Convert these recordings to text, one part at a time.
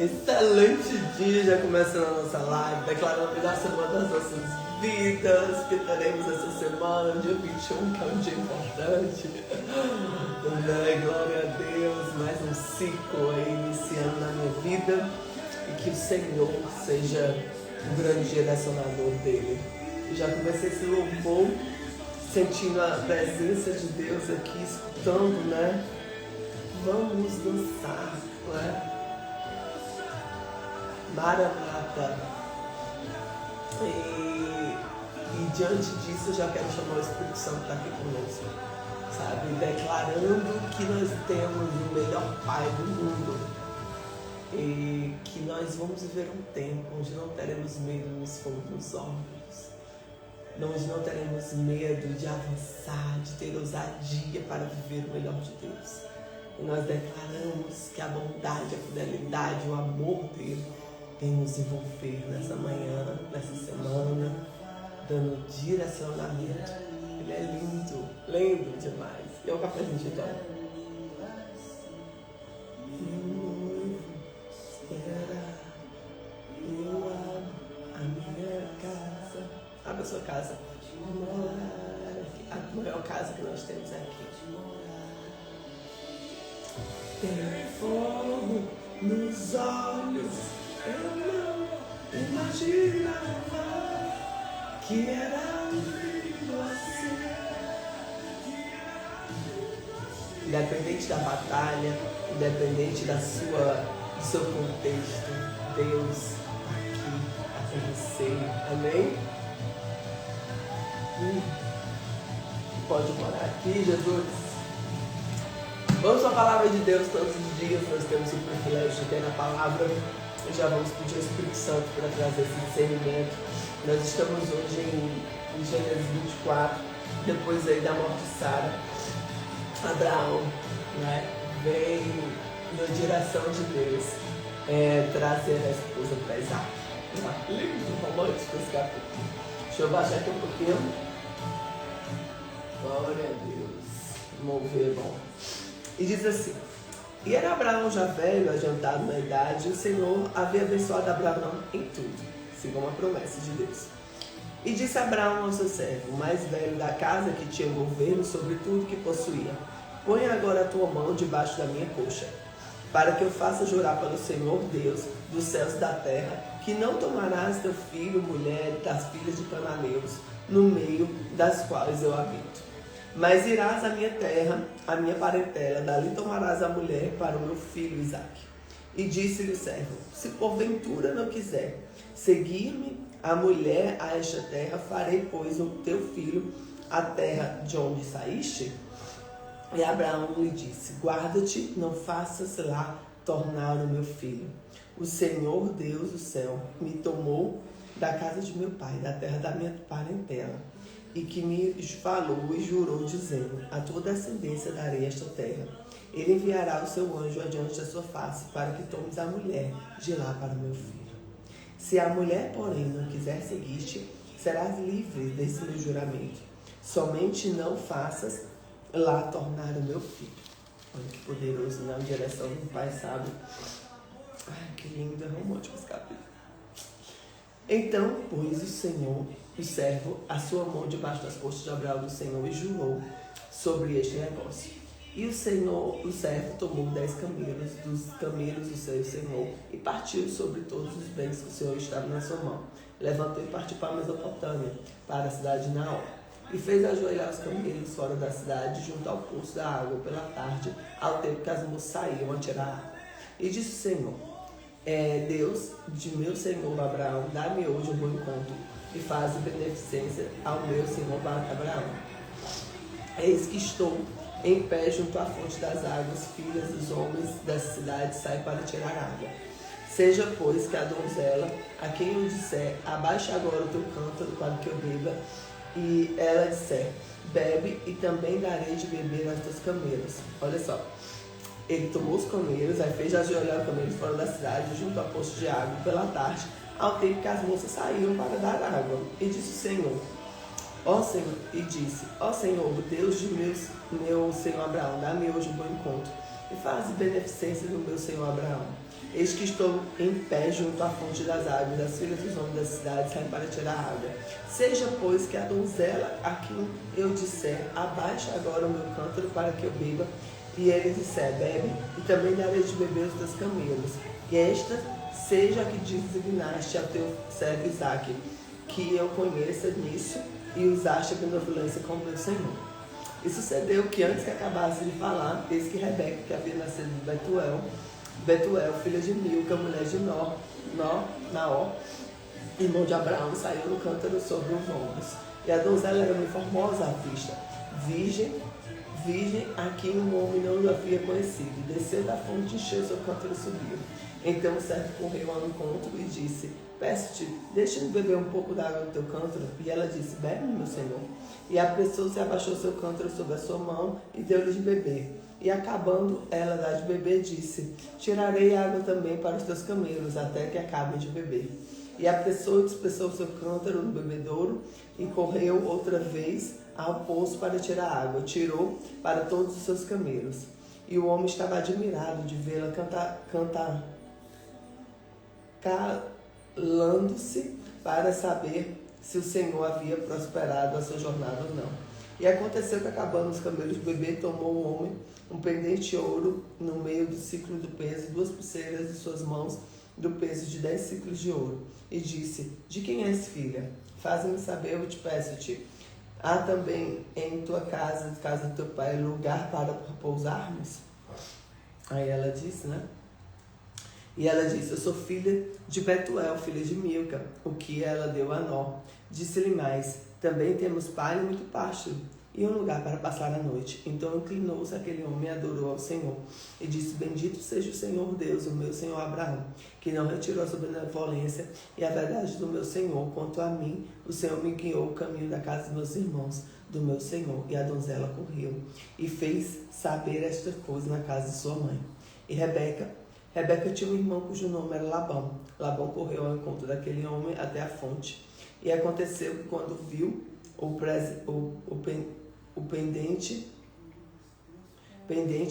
Excelente dia, já começando a nossa live, declarando a melhor semana das nossas vidas, que teremos essa semana, dia 21, que é um dia importante. Glória a Deus, mais um ciclo aí iniciando na minha vida, e que o Senhor seja o grande direcionador dele. Eu já comecei esse louvor, sentindo a presença de Deus aqui, escutando, né? Vamos dançar, né? Maranata. E diante disso eu já quero chamar o Espírito Santo para aqui conosco, sabe? Declarando que nós temos o melhor Pai do mundo e que nós vamos viver um tempo onde não teremos medo nos fogos dos órgãos, onde não teremos medo de avançar, de ter ousadia para viver o melhor de Deus. E nós declaramos que a bondade, a fidelidade, o amor dele vem nos envolver nessa manhã, nessa semana, dando direcionamento. Ele é lindo, lindo demais. E é o cafezinho de então. Eu amo a minha casa. Abre a sua casa. A maior casa que nós temos aqui. Tem fogo nos olhos. Eu não imaginava que era lindo assim. Independente da batalha, independente do seu contexto, Deus está aqui com você. Amém? Pode morar aqui, Jesus. Vamos à palavra de Deus todos os dias. Nós temos o privilégio de ter a palavra. Já vamos pedir ao Espírito Santo para trazer esse discernimento. Nós estamos hoje em Gênesis 24, depois aí da morte de Sara. Abraão, né, veio na direção de Deus trazer a esposa para Isaac. Lindo, romântico esse capítulo. Deixa eu baixar aqui um pouquinho. Glória a Deus. Mover bom. E diz assim: e era Abraão já velho, adiantado na idade, e o Senhor havia abençoado Abraão em tudo, segundo a promessa de Deus. E disse Abraão ao seu servo, o mais velho da casa, que tinha governo sobre tudo que possuía: põe agora a tua mão debaixo da minha coxa, para que eu faça jurar pelo Senhor Deus dos céus e da terra, que não tomarás teu filho, mulher, das filhas de cananeus, no meio das quais eu habito. Mas irás à minha terra, à minha parentela, dali tomarás a mulher para o meu filho Isaque. E disse-lhe o servo: se porventura não quiser seguir-me a mulher a esta terra, farei, pois, o teu filho a terra de onde saíste? E Abraão lhe disse: guarda-te, não faças lá tornar o meu filho. O Senhor Deus do céu me tomou da casa de meu pai, da terra da minha parentela, e que me falou e jurou, dizendo: a tua descendência darei esta terra. Ele enviará o seu anjo adiante da sua face, para que tomes a mulher de lá para o meu filho. Se a mulher, porém, não quiser seguir-te, serás livre desse meu juramento. Somente não faças lá tornar o meu filho. Olha que poderoso, na direção do Pai, sabe? Ai, que lindo, é romântico esse capítulo. Então, pôs o Senhor, o servo, a sua mão debaixo das costas de Abraão do Senhor e jurou sobre este negócio. E o servo tomou 10 camelos dos camelos do seu Senhor e partiu sobre todos os bens que o Senhor estava na sua mão. Levantou e partiu para a Mesopotâmia, para a cidade de Naor. E fez ajoelhar os camelos fora da cidade, junto ao poço da água, pela tarde, ao tempo que as moças saíam a tirar água. E disse o Senhor: Deus de meu senhor Abraão, dá-me hoje um bom encontro e faz beneficência ao meu senhor Abraão. Eis que estou em pé junto à fonte das águas, filhas dos homens dessa cidade saem para tirar água. Seja, pois, que a donzela, a quem eu disser: abaixa agora o teu cântaro para que eu beba, e ela disser: bebe, e também darei de beber aos teus camelos. Olha só. Ele tomou os camelos, aí fez ajoelhar os camelos fora da cidade, junto ao poço de água, pela tarde, ao tempo que as moças saíram para dar água. E disse o Senhor: ó Senhor, Deus de meu senhor Abraão, dá-me hoje um bom encontro e faze beneficência no meu senhor Abraão. Eis que estou em pé junto à fonte das águas, as filhas dos homens das cidades saem para tirar água. Seja, pois, que a donzela a quem eu disser, abaixa agora o meu cântaro para que eu beba, e ele disser, bebe, e também darei de beber os teus camelos. E esta seja a que designaste ao teu servo Isaque, que eu conheça nisso, e usaste a benevolência com meu senhor. E sucedeu que antes que acabasse de falar, eis que Rebeca, que havia nascido de Betuel, filha de Milca, mulher de Naor, irmão de Abraão, saiu no cântaro sobre os ombros. E a donzela era muito formosa à vista, virgem a quem um homem não havia conhecido. E desceu da fonte, encheu seu cântaro e subiu. Então o servo correu ao encontro e disse, peço-te, deixa-me beber um pouco da água do teu cântaro. E ela disse, bebe, meu senhor. E apressou-se e abaixou seu cântaro sobre a sua mão e deu-lhe de beber. E acabando ela dar de beber, disse, tirarei água também para os teus camelos, até que acabem de beber. E apressou e dispersou seu cântaro no bebedouro, e correu outra vez ao poço para tirar água. Tirou para todos os seus camelos. E o homem estava admirado de vê-la calando-se para saber se o Senhor havia prosperado a sua jornada ou não. E aconteceu que, acabando os camelos de beber, tomou o homem um pendente de ouro no meio do ciclo do peso, 2 pulseiras de suas mãos do peso de 10 ciclos de ouro. E disse, de quem és filha? Faze-me saber, eu te peço-te. Há também em tua casa do teu pai, lugar para repousarmos? Aí ela disse, né? E ela disse, eu sou filha de Betuel, filha de Milca, o que ela deu a Nó. Disse-lhe mais, também temos palha e muito pasto, e um lugar para passar a noite. Então inclinou-se aquele homem e adorou ao Senhor. E disse, bendito seja o Senhor Deus, o meu Senhor Abraão, que não retirou a sua benevolência e a verdade do meu Senhor. Quanto a mim, o Senhor me guiou o caminho da casa dos meus irmãos, do meu Senhor. E a donzela correu e fez saber esta coisa na casa de sua mãe. E Rebeca tinha um irmão cujo nome era Labão. Labão correu ao encontro daquele homem até a fonte. E aconteceu que, quando viu o pendente,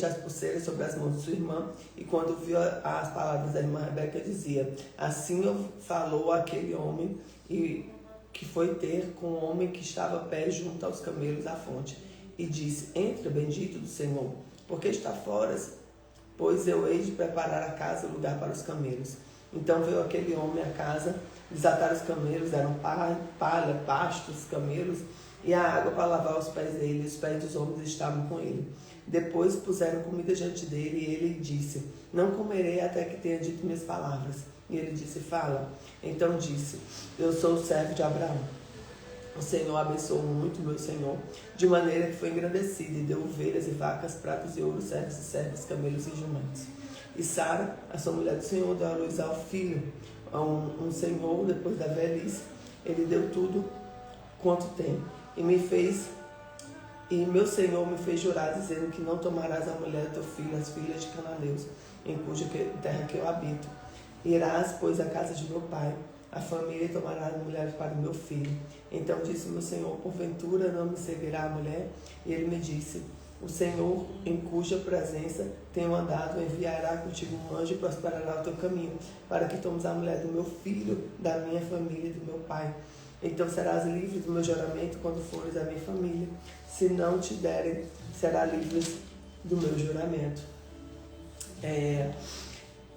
as pulseiras sobre as mãos de sua irmã, e quando viu as palavras da irmã Rebeca, dizia, assim falou aquele homem, e que foi ter com o homem que estava a pé junto aos camelos à fonte, e disse, entra, bendito do Senhor, porque está fora, pois eu hei de preparar a casa, lugar para os camelos. Então veio aquele homem à casa, desataram os camelos, deram palha, pasto, os camelos, e a água para lavar os pés dele, e os pés dos homens estavam com ele. Depois puseram comida diante dele, e ele disse, não comerei até que tenha dito minhas palavras. E ele disse, fala. Então disse, eu sou o servo de Abraão. O Senhor abençoou muito meu Senhor, de maneira que foi engrandecido, e deu ovelhas e vacas, pratos e ouro, servos e servas, camelos e jumentos. E Sara, a sua mulher do Senhor, deu à luz ao filho, a um senhor, depois da velhice. Ele deu tudo quanto tem. E meu Senhor me fez jurar, dizendo que não tomarás a mulher do teu filho, as filhas de cananeus, em cuja terra que eu habito. Irás, pois, à casa de meu pai, a família, e tomarás mulheres para o meu filho. Então disse meu Senhor, porventura não me seguirá a mulher? E ele me disse, o Senhor, em cuja presença tenho andado, enviará contigo um anjo e prosperará o teu caminho, para que tomes a mulher do meu filho, da minha família e do meu pai. Então serás livre do meu juramento quando fores a minha família. Se não te derem, será livre do meu juramento.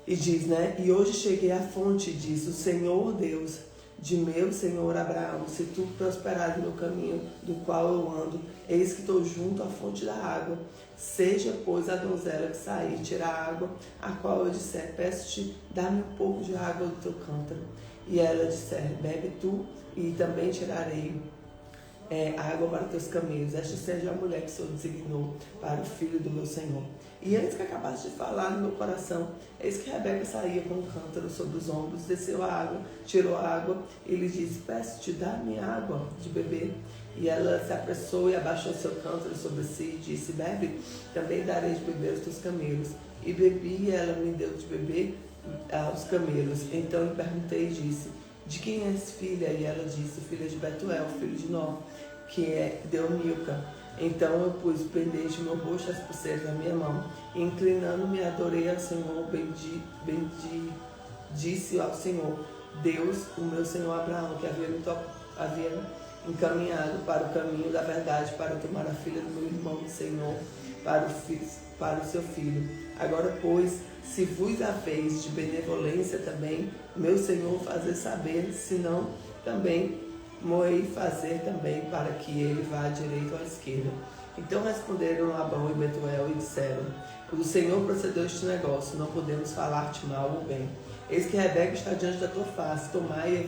E diz, né? E hoje cheguei à fonte, diz o Senhor Deus, de meu Senhor Abraão, se tu prosperares no caminho do qual eu ando, eis que estou junto à fonte da água. Seja, pois, a donzela que sair, tirar a água, a qual eu disser, peço-te, dá-me um pouco de água do teu cântaro. E ela disser, bebe tu, e também tirarei água para teus camelos. Esta seja a mulher que o Senhor designou para o filho do meu Senhor. E antes que acabasse de falar no meu coração, eis que Rebeca saía com um cântaro sobre os ombros, desceu a água, tirou a água, e lhe disse, peço-te, dá-me água de beber. E ela se apressou e abaixou seu cântaro sobre si, e disse, bebe, também darei de beber aos teus camelos. E bebi, e ela me deu de beber aos camelos. Então lhe perguntei e disse, de quem és filha? E ela disse, filha de Betuel, filho de Nó, que deu Milca, Então eu pus o pendente no meu rosto, as pulseiras na minha mão, e inclinando-me, adorei ao Senhor, disse ao Senhor, Deus, o meu Senhor Abraão, que havia encaminhado para o caminho da verdade, para tomar a filha do meu irmão, Senhor, para o seu filho. Agora, pois, se vos haveis de benevolência também, meu Senhor, fazer saber, senão também morrei fazer também, para que ele vá à direita ou à esquerda. Então responderam Labão e Betuel e disseram, o Senhor procedeu este negócio, não podemos falar-te mal ou bem. Eis que Rebeca está diante da tua face, tomai e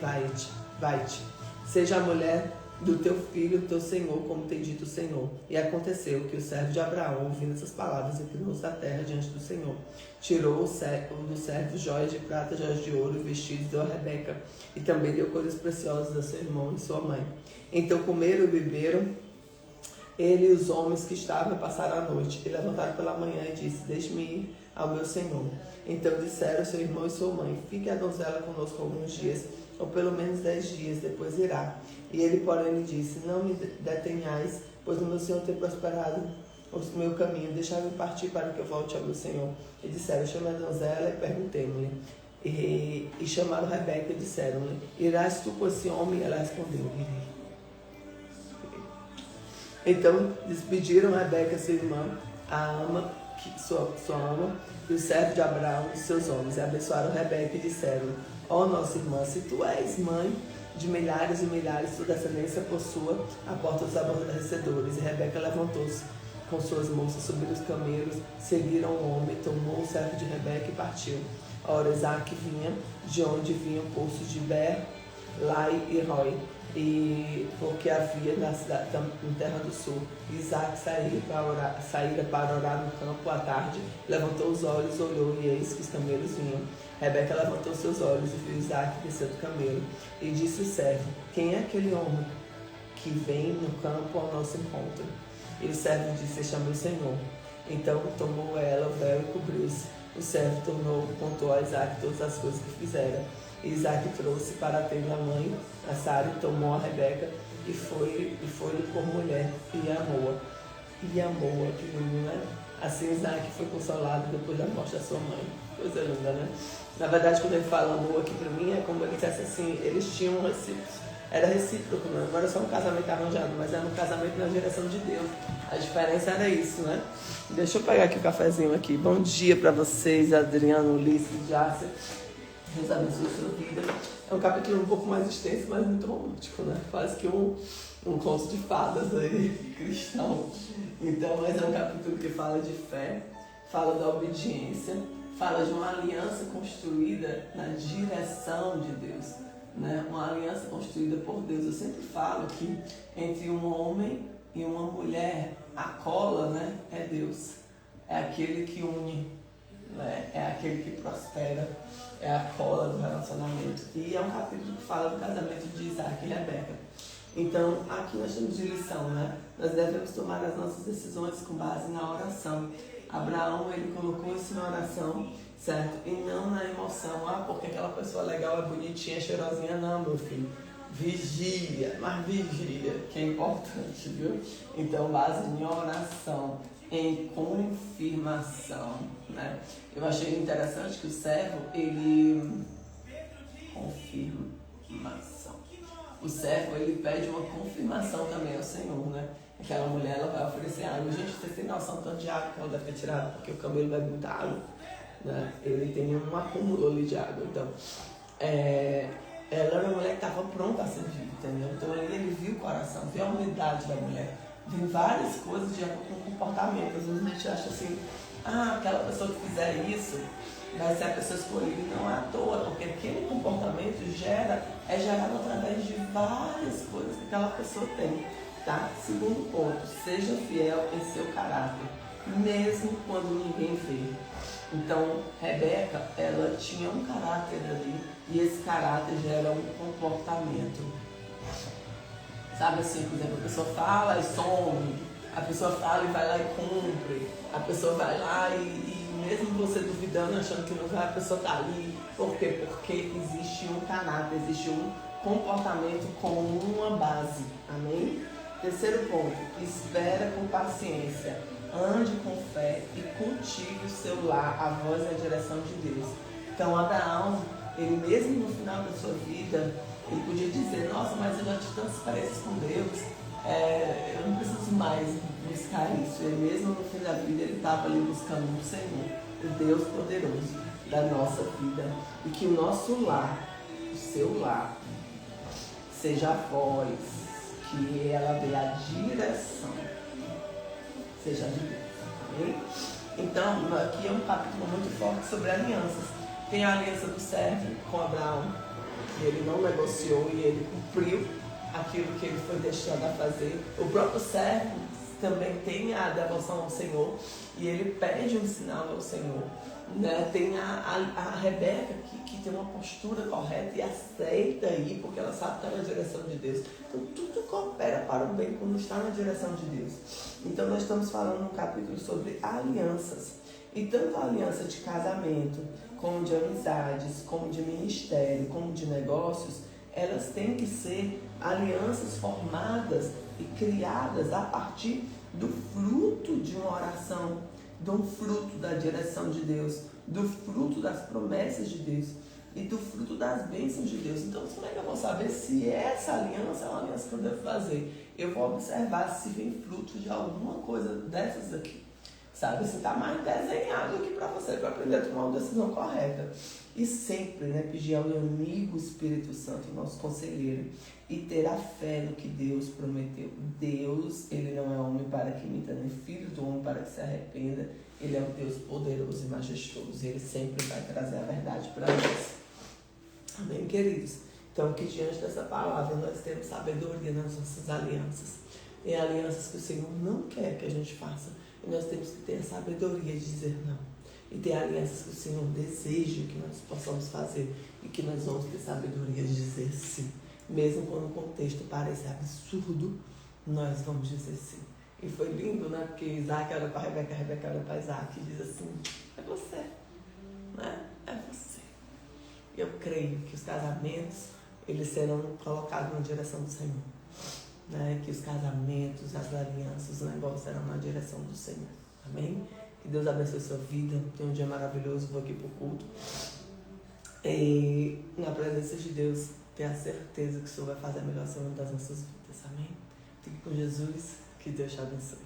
vai-te. Seja a mulher do teu filho, teu senhor, como tem dito o Senhor. E aconteceu que o servo de Abraão, ouvindo essas palavras, inclinou-se da terra diante do Senhor. Tirou do servo joias de prata, joias de ouro e vestidos, deu a Rebeca, e também deu coisas preciosas a seu irmão e sua mãe. Então comeram e beberam, ele e os homens que estavam passaram a noite, e levantaram pela manhã e disse, deixe-me ir ao meu senhor. Então disseram seu irmão e sua mãe, fique a donzela conosco alguns dias, ou pelo menos 10 dias, depois irá. E ele, porém, lhe disse, não me detenhais, pois o meu senhor tem prosperado o meu caminho, deixai-me partir para que eu volte ao meu senhor. E disseram, chame a donzela e perguntei-lhe. E chamaram Rebeca e disseram-lhe, irás tu com esse homem? E ela respondeu, irei. Então despediram Rebeca, sua irmã, a ama, sua ama, e o servo de Abraão e seus homens, e abençoaram Rebeca e disseram, ó nossa irmã, se tu és mãe de milhares e milhares, tua descendência possua a porta dos aborrecedores. E Rebeca levantou-se com suas moças, subiram os camelos, seguiram o homem, tomou o servo de Rebeca e partiu. Ora, Isaac vinha de onde vinham poços de Ber, Lai e Roi, e porque havia na cidade, na terra do sul. Isaac saíra para orar no campo à tarde, levantou os olhos, olhou e eis que os camelos vinham. Rebeca levantou seus olhos e viu Isaac descer do camelo, e disse o servo, quem é aquele homem que vem no campo ao nosso encontro? E o servo disse, este é meu senhor. Então tomou ela o véu e cobriu-se. O servo contou a Isaac todas as coisas que fizera. E Isaac trouxe para ter a mãe, a Sara, e tomou a Rebeca e foi-lhe por mulher e amou-a, que lindo, né? Assim Isaac foi consolado depois da morte da sua mãe. Coisa linda, né? Na verdade, quando ele fala amor aqui pra mim, é como ele dissesse assim, eles tinham era recíproco, né? Não era só um casamento arranjado, mas era um casamento na direção de Deus. A diferença era isso, né? Deixa eu pegar aqui o cafezinho aqui. Bom dia pra vocês, Adriano, Ulisses, Jácia. Deus abençoe a sua vida. É um capítulo um pouco mais extenso, mas muito romântico, né? Quase que um conto de fadas aí, cristão. Então, mas é um capítulo que fala de fé, fala da obediência, fala de uma aliança construída na direção de Deus, né? Uma aliança construída por Deus. Eu sempre falo que entre um homem e uma mulher, a cola, né, é Deus. É aquele que une, né? É aquele que prospera, é a cola do relacionamento. E é um capítulo que fala do casamento de Isaac e Rebeca. Então, aqui nós temos de lição, né? Nós devemos tomar as nossas decisões com base na oração. Abraão, ele colocou isso na oração, certo? E não na emoção. Ah, porque aquela pessoa legal, é bonitinha, é cheirosinha. Não, meu filho. Vigia, mas vigia, que é importante, viu? Então, base em oração, em confirmação, né? Eu achei interessante que o servo, ele... confirmação. O servo, ele pede uma confirmação também ao Senhor, né? Aquela mulher, ela vai oferecer água. Gente, vocês têm noção do tanto de água que ela deve ter tirado, porque o camelo bebe muita água, né? Ele tem um acúmulo ali de água. Então, ela era uma mulher que estava pronta a servir, entendeu? Então, ele viu o coração, viu a unidade da mulher, viu várias coisas de acordo com o comportamento. Às vezes a gente acha assim, aquela pessoa que fizer isso vai ser a pessoa escolhida. Não é à toa, porque aquele comportamento é gerado através de várias coisas que aquela pessoa tem, tá? Segundo ponto, seja fiel em seu caráter, mesmo quando ninguém vê. Então, Rebeca, ela tinha um caráter ali, e esse caráter gera um comportamento. Sabe assim, por exemplo, a pessoa fala e some, a pessoa fala e vai lá e cumpre, a pessoa vai lá e mesmo você duvidando, achando que não vai, a pessoa tá ali. Por quê? Porque existe um caráter, existe um comportamento com uma base. Amém? Terceiro ponto, espera com paciência, ande com fé e cultive o seu lar, a voz e a direção de Deus. Então Abraão, ele mesmo no final da sua vida, ele podia dizer, nossa, mas eu já tive tantas experiências com Deus, eu não preciso mais buscar isso. Ele mesmo no fim da vida, ele estava ali buscando o Senhor, o Deus poderoso da nossa vida. E que o nosso lar, o seu lar, seja a voz, que ela dê a direção, seja de Deus. Amém? Então, aqui é um capítulo muito forte sobre alianças. Tem a aliança do servo com Abraão, que ele não negociou e ele cumpriu aquilo que ele foi destinado a fazer. O próprio servo também tem a devoção ao Senhor e ele pede um sinal ao Senhor. Né? Tem a Rebeca que tem uma postura correta e aceita ir, porque ela sabe que está na direção de Deus. Então tudo coopera para o bem quando está na direção de Deus. Então nós estamos falando num capítulo sobre alianças. E tanto a aliança de casamento, como de amizades, como de ministério, como de negócios, elas têm que ser alianças formadas e criadas a partir do fruto de uma oração, do fruto da direção de Deus, do fruto das promessas de Deus e do fruto das bênçãos de Deus. Então, como é que eu vou saber se essa aliança é uma aliança que eu devo fazer? Eu vou observar se vem fruto de alguma coisa dessas aqui. Sabe, se está mais desenhado aqui para você, para aprender a tomar uma decisão correta. E sempre, né, pedir ao amigo Espírito Santo, nosso conselheiro, e ter a fé no que Deus prometeu. Deus, ele não é homem para que minta, nem filho do homem para que se arrependa. Ele é um Deus poderoso e majestoso. E ele sempre vai trazer a verdade para nós. Amém, queridos? Então, que diante dessa palavra nós temos sabedoria nas nossas alianças. E alianças que o Senhor não quer que a gente faça. E nós temos que ter a sabedoria de dizer não. E ter alianças que o Senhor deseja que nós possamos fazer. E que nós vamos ter sabedoria de dizer sim. Mesmo quando o contexto parece absurdo, nós vamos dizer sim. E foi lindo, né? Porque Isaac olha para Rebeca, Rebeca olha para Isaac e diz assim, é você, né? É você. Eu creio que os casamentos, eles serão colocados na direção do Senhor. Né? Que os casamentos, as alianças, os negócios serão na direção do Senhor. Amém? Que Deus abençoe a sua vida. Tenha um dia maravilhoso. Vou aqui para o culto. E na presença de Deus, tenha certeza que o Senhor vai fazer a melhor semana das nossas vidas. Amém? Fique com Jesus. Que Deus te abençoe.